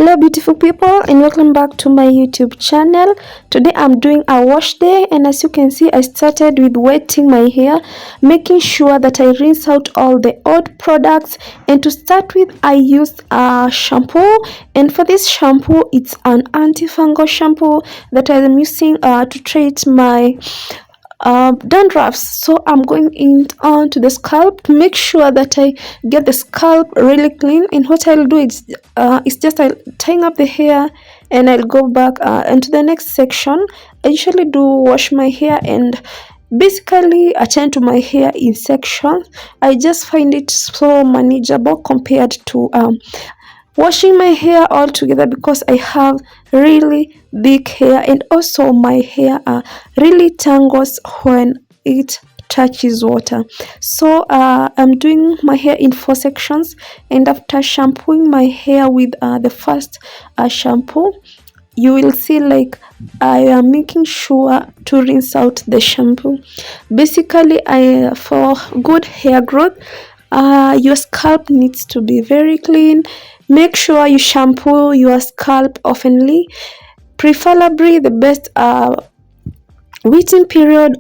Hello beautiful people, and welcome back to my YouTube channel. Today I'm doing a wash day, and as you can see, I started with wetting my hair, making sure that I rinse out all the old products. And to start with, I used a shampoo, and for this shampoo it's an antifungal shampoo that I'm using to treat my dandruffs. So I'm going in on to the scalp to make sure that I get the scalp really clean. And what I'll do is just I'll tying up the hair, and I'll go back into the next section. I usually do wash my hair and basically attend to my hair in sections. I just find it so manageable compared to washing my hair all together, because I have really big hair, and also my hair really tangles when it touches water. So I'm doing my hair in 4 sections, and after shampooing my hair with the first shampoo, you will see like I am making sure to rinse out the shampoo. Basically, for good hair growth, your scalp needs to be very clean. Make sure you shampoo your scalp oftenly. Preferably, the best waiting period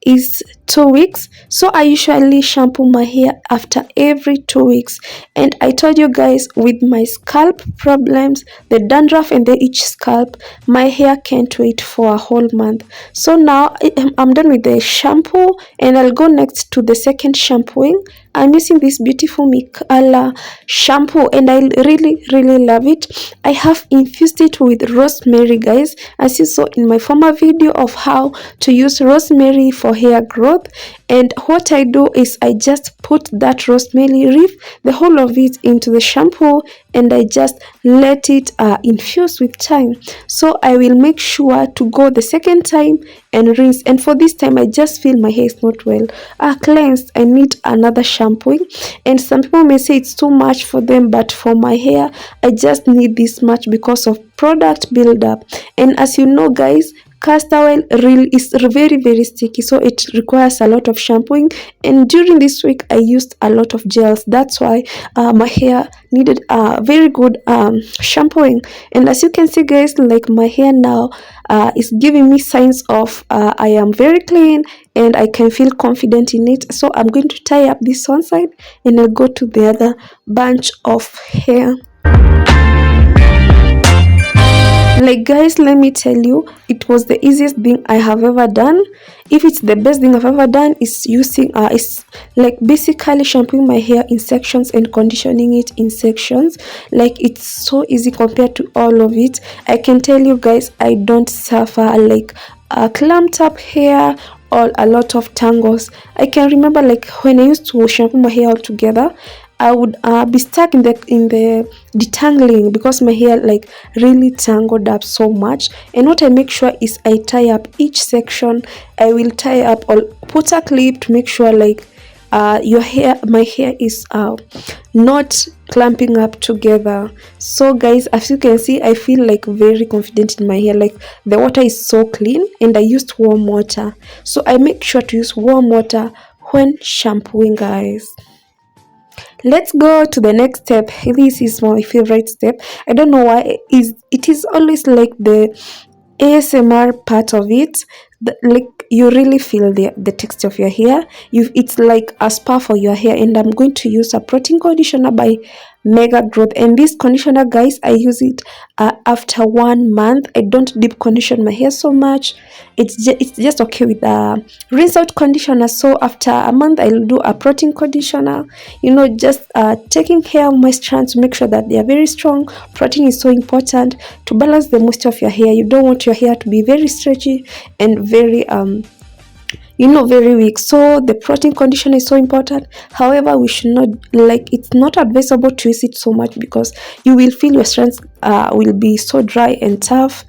is 2 weeks. So I usually shampoo my hair after every 2 weeks. And I told you guys, with my scalp problems, the dandruff and the itch scalp, my hair can't wait for a whole month. So now I'm done with the shampoo, and I'll go next to the second shampooing. I'm using this beautiful Mikala shampoo, and I really love it. I have infused it with rosemary, guys, as you saw in my former video of how to use rosemary for hair growth. And what I do is I just put that rosemary leaf, the whole of it, into the shampoo, and I just let it infuse with time. So I will make sure to go the second time and rinse. And for this time, I just feel my hair is not well cleansed. I need another shampooing. And some people may say it's too much for them, but for my hair, I just need this much because of product buildup. And as you know, guys, castor oil really is very sticky, so it requires a lot of shampooing. And during this week, I used a lot of gels. That's why my hair needed very good shampooing. And as you can see, guys, like my hair now is giving me signs of I am very clean and I can feel confident in it. So I'm going to tie up this one side, and I'll go to the other bunch of hair. Like, guys, let me tell you, it was the easiest thing I have ever done. If it's the best thing I've ever done, is using it's like basically shampooing my hair in sections and conditioning it in sections. Like, it's so easy compared to all of it. I can tell you guys, I don't suffer like clumped up hair or a lot of tangles. I can remember, like, when I used to shampoo my hair all together, I would be stuck in the detangling, because my hair like really tangled up so much. And what I make sure is I tie up each section. I will tie up or put a clip to make sure like my hair is not clumping up together. So guys, as you can see, I feel like very confident in my hair. Like, the water is so clean, and I used warm water. So I make sure to use warm water when shampooing, guys. Let's go to the next step. This is my favorite step. I don't know why it is always like the ASMR part of it. Like, you really feel the texture of your hair. It's like a spa for your hair. And I'm going to use a protein conditioner by Mega Growth. And this conditioner, guys, I use it after 1 month. I don't deep condition my hair so much. It's just okay with rinse out conditioner. So after a month, I'll do a protein conditioner, just taking care of my strands to make sure that they are very strong. Protein is so important to balance the moisture of your hair. You don't want your hair to be very stretchy and very very weak. So the protein conditioner is so important. However, we should not, like, it's not advisable to use it so much, because you will feel your strands will be so dry and tough.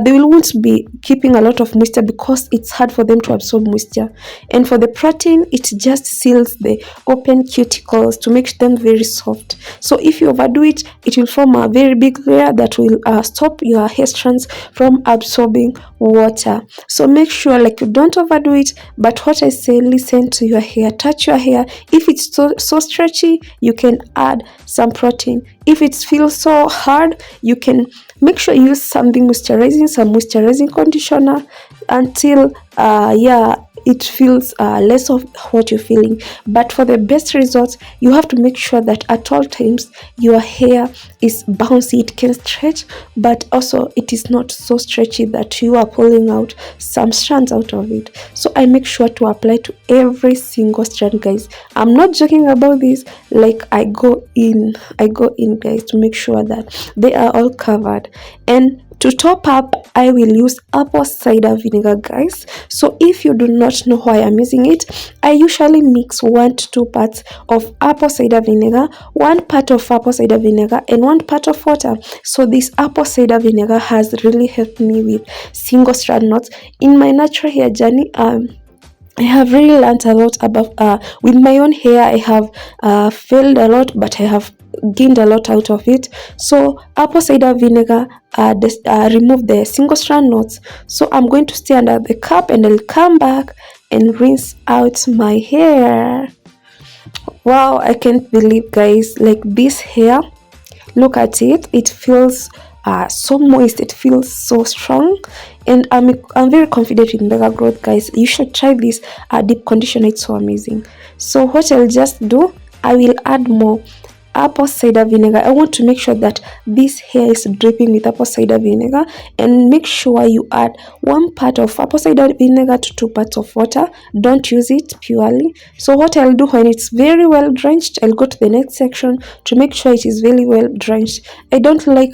They won't be keeping a lot of moisture, because it's hard for them to absorb moisture. And for the protein, it just seals the open cuticles to make them very soft. So if you overdo it, it will form a very big layer that will stop your hair strands from absorbing water. So make sure, like, you don't overdo it. But what I say, listen to your hair, touch your hair. If it's so stretchy, you can add some protein. If it feels so hard, you can make sure you use something moisturizing, some moisturizing conditioner until yeah, it feels less of what you're feeling. But for the best results, you have to make sure that at all times your hair is bouncy. It can stretch, but also it is not so stretchy that you are pulling out some strands out of it. So I make sure to apply to every single strand, guys. I'm not joking about this. Like, I go in, guys, to make sure that they are all covered. And to top up, I will use apple cider vinegar, guys. So if you do not know why I'm using it, I usually mix 1 to 2 parts of apple cider vinegar, 1 part of apple cider vinegar, and 1 part of water. So this apple cider vinegar has really helped me with single strand knots in my natural hair journey. I have really learned a lot about with my own hair. I have failed a lot, but I have gained a lot out of it. So apple cider vinegar remove the single strand knots. So I'm going to stay under the cup and I'll come back and rinse out my hair. Wow, I can't believe, guys, like this hair, look at it, it feels so moist, it feels so strong, and I'm very confident in mega growth, guys. You should try this deep conditioner, it's so amazing. So what I'll just do, I will add more apple cider vinegar. I want to make sure that this hair is dripping with apple cider vinegar, and make sure you add 1 part of apple cider vinegar to 2 parts of water. Don't use it purely. So what I'll do, when it's very well drenched, I'll go to the next section to make sure it is very well drenched. I don't like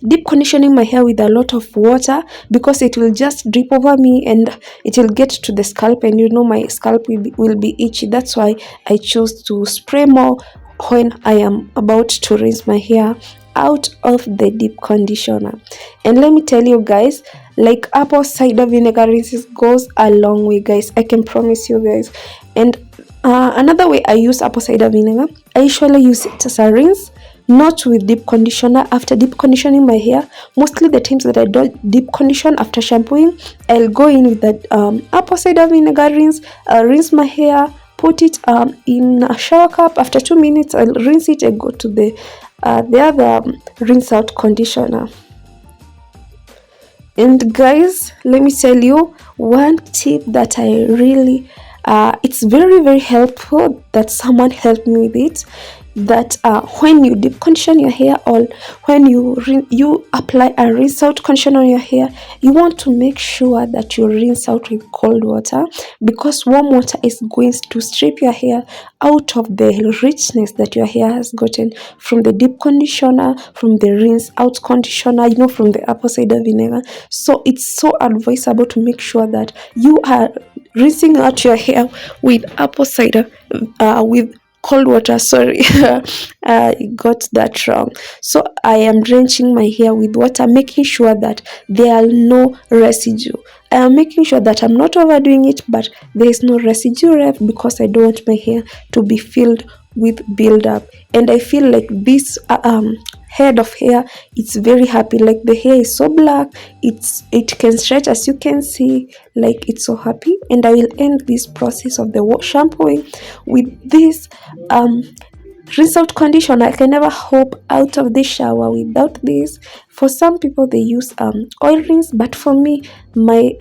deep conditioning my hair with a lot of water, because it will just drip over me and it will get to the scalp, and you know my scalp will be itchy. That's why I chose to spray more when I am about to rinse my hair out of the deep conditioner. And let me tell you, guys, like apple cider vinegar rinses goes a long way, guys. I can promise you, guys. And another way I use apple cider vinegar, I usually use it as a rinse, not with deep conditioner. After deep conditioning my hair, mostly the times that I don't deep condition after shampooing, I'll go in with the apple cider vinegar rinse, rinse my hair, put it in a shower cup. After 2 minutes, I'll rinse it and go to the other rinse out conditioner. And guys, let me tell you one tip that I really it's very helpful, that someone helped me with it, that when you deep condition your hair, or when you apply a rinse out conditioner on your hair, you want to make sure that you rinse out with cold water, because warm water is going to strip your hair out of the richness that your hair has gotten from the deep conditioner, from the rinse out conditioner, you know, from the apple cider vinegar. So it's so advisable to make sure that you are rinsing out your hair with apple cider with cold water. Sorry, I got that wrong. So I am drenching my hair with water, making sure that there are no residue. I am making sure that I'm not overdoing it, but there is no residue left, because I don't want my hair to be filled with build-up. And I feel like this head of hair, it's very happy. Like the hair is so black, it can stretch, as you can see, like it's so happy. And I will end this process of the shampooing with this rinse out conditioner. I can never hop out of the shower without this. For some people, they use oil rinse, but for me, my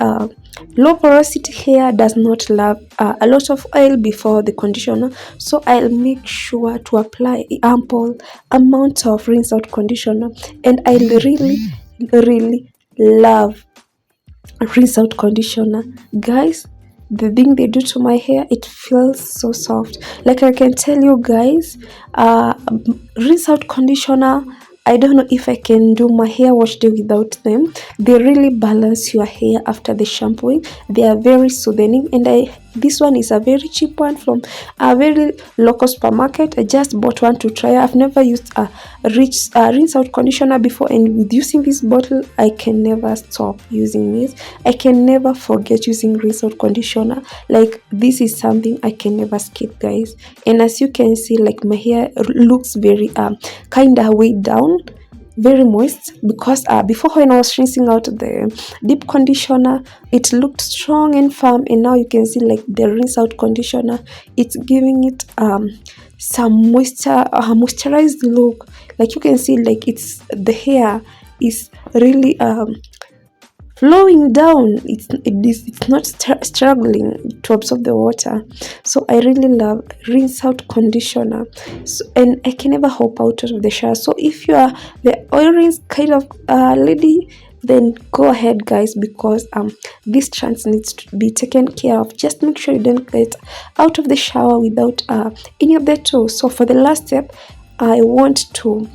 low porosity hair does not love a lot of oil before the conditioner. So I'll make sure to apply ample amount of rinse out conditioner, and I really love rinse out conditioner, guys. The thing they do to my hair, it feels so soft. Like, I can tell you, guys, rinse out conditioner, I don't know if I can do my hair wash day without them. They really balance your hair after the shampooing. They are very soothing, and this one is a very cheap one from a very local supermarket. I just bought one to try. I've never used a rinse out conditioner before, and with using this bottle, I can never stop using this. I can never forget using rinse out conditioner. Like, this is something I can never skip, guys. And as you can see, like, my hair looks very kind of weighed down, very moist, because before, when I was rinsing out the deep conditioner, it looked strong and firm, and now you can see, like, the rinse out conditioner, it's giving it some moisturized look. Like you can see, like the hair is really flowing down. It's not struggling to absorb the water. So I really love rinse out conditioner. So, and I can never hop out of the shower. So if you are the oil rinse kind of lady, then go ahead guys, because this trans needs to be taken care of. Just make sure you don't get out of the shower without any of the tools. So for the last step, I want to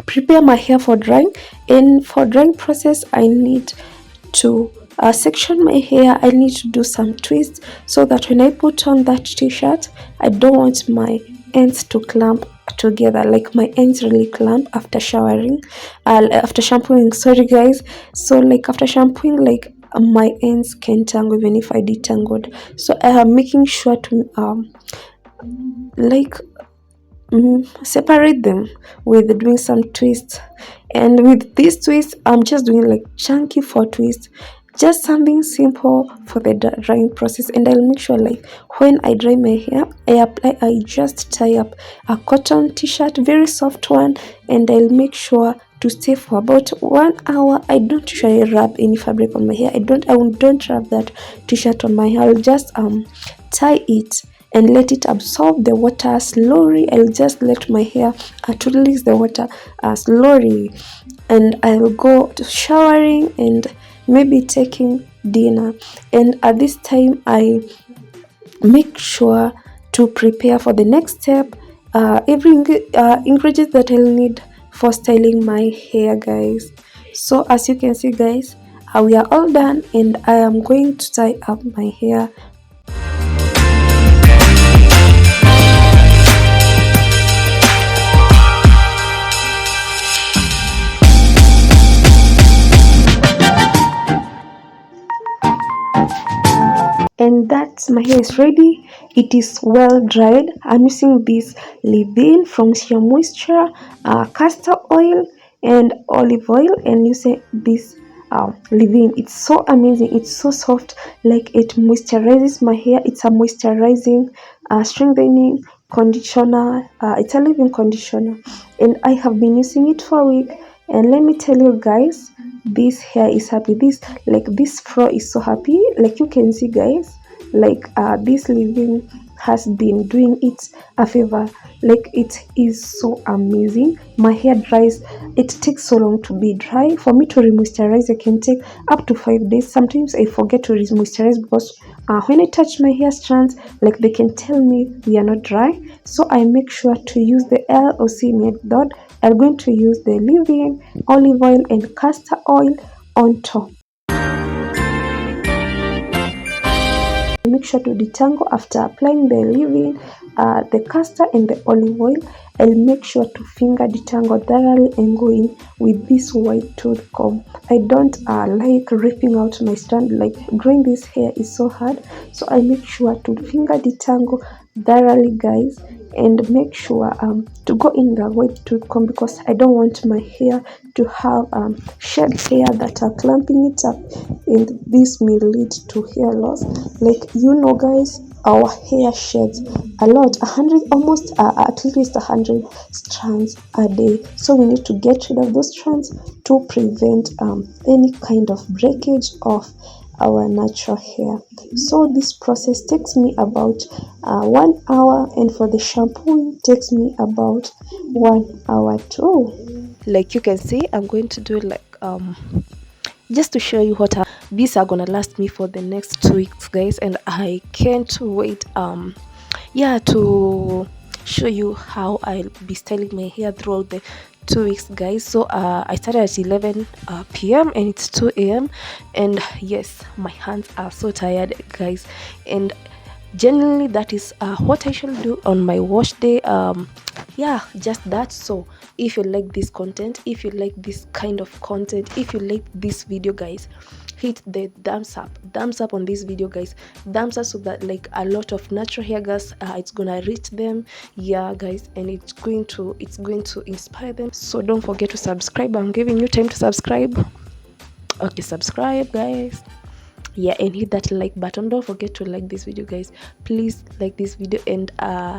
prepare my hair for drying, and for drying process I need to section my hair. I need to do some twists so that when I put on that t-shirt, I don't want my ends to clamp together. Like my ends really clamp after showering, after shampooing, sorry guys. So like after shampooing, like my ends can tangle even if I detangled. So I am making sure to like separate them with doing some twists. And with this twist, I'm just doing like chunky 4 twists, just something simple for the drying process. And I'll make sure like when I dry my hair, I just tie up a cotton t-shirt, very soft one, and I'll make sure to stay for about 1 hour. I don't usually rub any fabric on my hair. I don't rub that t-shirt on my hair. I'll just tie it and let it absorb the water slowly. I'll just let my hair to release the water slowly, and I'll go to showering and maybe taking dinner. And at this time, I make sure to prepare for the next step, every ingredient that I'll need for styling my hair guys. So as you can see guys, we are all done, and I am going to tie up my hair. And that's my hair is ready. It is well dried. I'm using this leave-in from Sheer Moisture, castor oil and olive oil, and using this leave-in. It's so amazing. It's so soft. Like it moisturizes my hair. It's a moisturizing, strengthening conditioner. It's a leave-in conditioner, and I have been using it for a week. And let me tell you guys, this hair is happy. This fro is so happy. Like you can see guys, like this leave-in has been doing it a favor. Like it is so amazing. My hair dries, it takes so long to be dry. For me to re-moisturize, it can take up to 5 days. Sometimes I forget to re-moisturize because when I touch my hair strands, like they can tell me we are not dry. So I make sure to use the LOC method. I'm going to use the leave-in, olive oil and castor oil on top. Make sure to detangle after applying the leave-in, the castor and the olive oil. I'll make sure to finger detangle thoroughly and go in with this white tooth comb. I don't like ripping out my strand. Like growing this hair is so hard, so I make sure to finger detangle thoroughly guys, and make sure to go in the white tooth comb, because I don't want my hair to have shed hair that are clamping it up, and this may lead to hair loss. Like guys, our hair sheds a lot, 100, almost at least 100 strands a day. So we need to get rid of those strands to prevent any kind of breakage of our natural hair. So this process takes me about 1 hour, and for the shampoo takes me about 1 hour too. Like you can see, I'm going to do like just to show you what these are gonna last me for the next 2 weeks guys, and I can't wait to show you how I'll be styling my hair throughout the 2 weeks guys. So I started at 11 p.m. and it's 2 a.m. and yes, my hands are so tired guys, and generally that is what I shall do on my wash day. Just that. So if you like this content, if you like this kind of content, if you like this video guys, hit the thumbs up on this video guys, thumbs up, so that like a lot of natural hair girls, it's gonna reach them, guys, and it's going to inspire them. So don't forget to subscribe. I'm giving you time to subscribe. Okay, subscribe guys. yeah, and hit that like button. Don't forget to like this video, guys. Please like this video and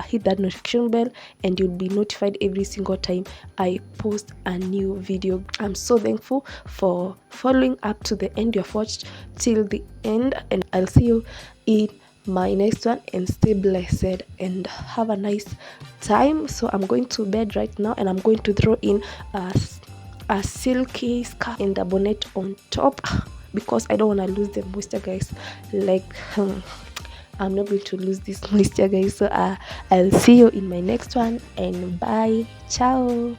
hit that notification bell, and you'll be notified every single time I post a new video. I'm so thankful for following up to the end. You've watched till the end, and I'll see you in my next one. And stay blessed and have a nice time. So I'm going to bed right now, and I'm going to throw in a silky scarf and a bonnet on top, because I don't want to lose the moisture, guys. Like I'm not going to lose this moisture, guys. So I'll see you in my next one, and bye, ciao.